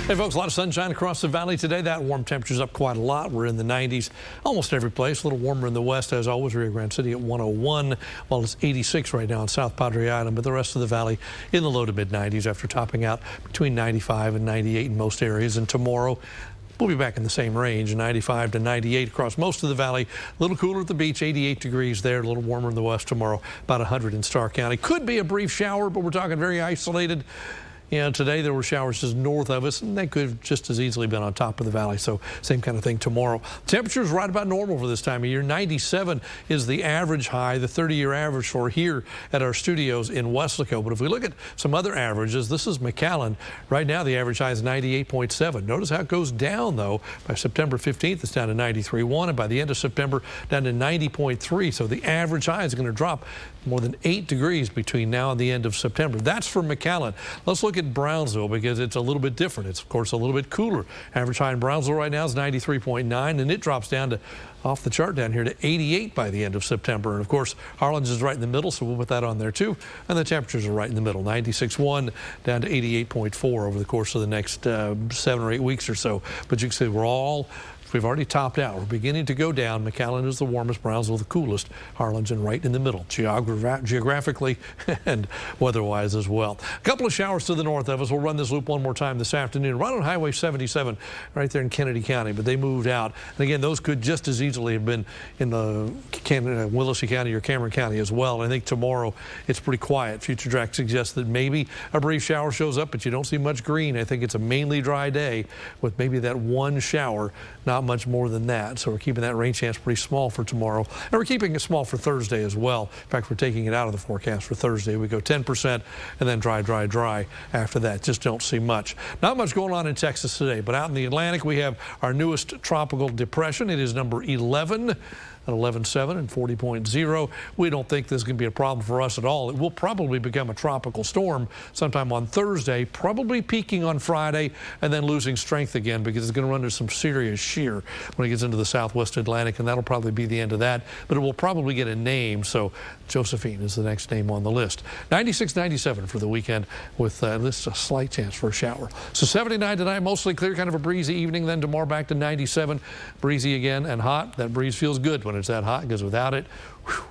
Hey folks, a lot of sunshine across the valley today. That warm temperature's up quite a lot. We're in the 90s almost every place. A little warmer in the west, as always. Rio Grande City at 101, while it's 86 right now on South Padre Island. But the rest of the valley in the low to mid 90s after topping out between 95 and 98 in most areas. And tomorrow, we'll be back in the same range, 95 to 98 across most of the valley. A little cooler at the beach, 88 degrees there, a little warmer in the west tomorrow, about 100 in Starr County. Could be a brief shower, but we're talking very isolated. Today there were showers just north of us, and they could have just as easily been on top of the valley, so same kind of thing tomorrow. Temperature is right about normal for this time of year. 97 is the average high, the 30-year average for here at our studios in Weslaco. But if we look at some other averages, this is McAllen. Right now the average high is 98.7. Notice how it goes down, though. By September 15th, it's down to 93.1, and by the end of September, down to 90.3. So the average high is going to drop more than 8 degrees between now and the end of September. That's for McAllen. Let's look at Brownsville because it's a little bit different. It's, of course, a little bit cooler. Average high in Brownsville right now is 93.9, and it drops down to off the chart down here to 88 by the end of September. And, of course, Harlingen is right in the middle, so we'll put that on there, too. And the temperatures are right in the middle, 96.1 down to 88.4 over the course of the next 7 or 8 weeks or so. But you can see we've already topped out. We're beginning to go down. McAllen is the warmest, Brownsville the coolest, Harlingen right in the middle, geographically and weather-wise as well. A couple of showers to the north of us. We'll run this loop one more time this afternoon, right on Highway 77, right there in Kennedy County, but they moved out. And again, those could just as easily have been in the Willacy County or Cameron County as well. And I think tomorrow it's pretty quiet. Future Track suggests that maybe a brief shower shows up, but you don't see much green. I think it's a mainly dry day with maybe that one shower, not much more than that. So we're keeping that rain chance pretty small for tomorrow. And we're keeping it small for Thursday as well. In fact, we're taking it out of the forecast for Thursday. We go 10% and then dry, dry, dry after that. Just don't see much. Not much going on in Texas today, but out in the Atlantic, we have our newest tropical depression. It is number 11. At 11.7 and 40.0. We don't think this is going to be a problem for us at all. It will probably become a tropical storm sometime on Thursday, probably peaking on Friday and then losing strength again because it's going to run into some serious shear when it gets into the southwest Atlantic, and that'll probably be the end of that. But it will probably get a name, so Josephine is the next name on the list. 96, 97 for the weekend with at least a slight chance for a shower. So 79 tonight, mostly clear, kind of a breezy evening. Then tomorrow back to 97, breezy again and hot. That breeze feels good when it's that hot, because without it,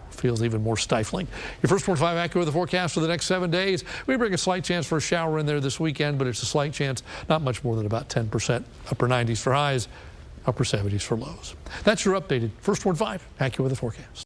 feels even more stifling. Your First 45 AccuWeather forecast for the next 7 days. We bring a slight chance for a shower in there this weekend, but it's a slight chance, not much more than about 10%. Upper 90s for highs, upper 70s for lows. That's your updated First 45 AccuWeather forecast.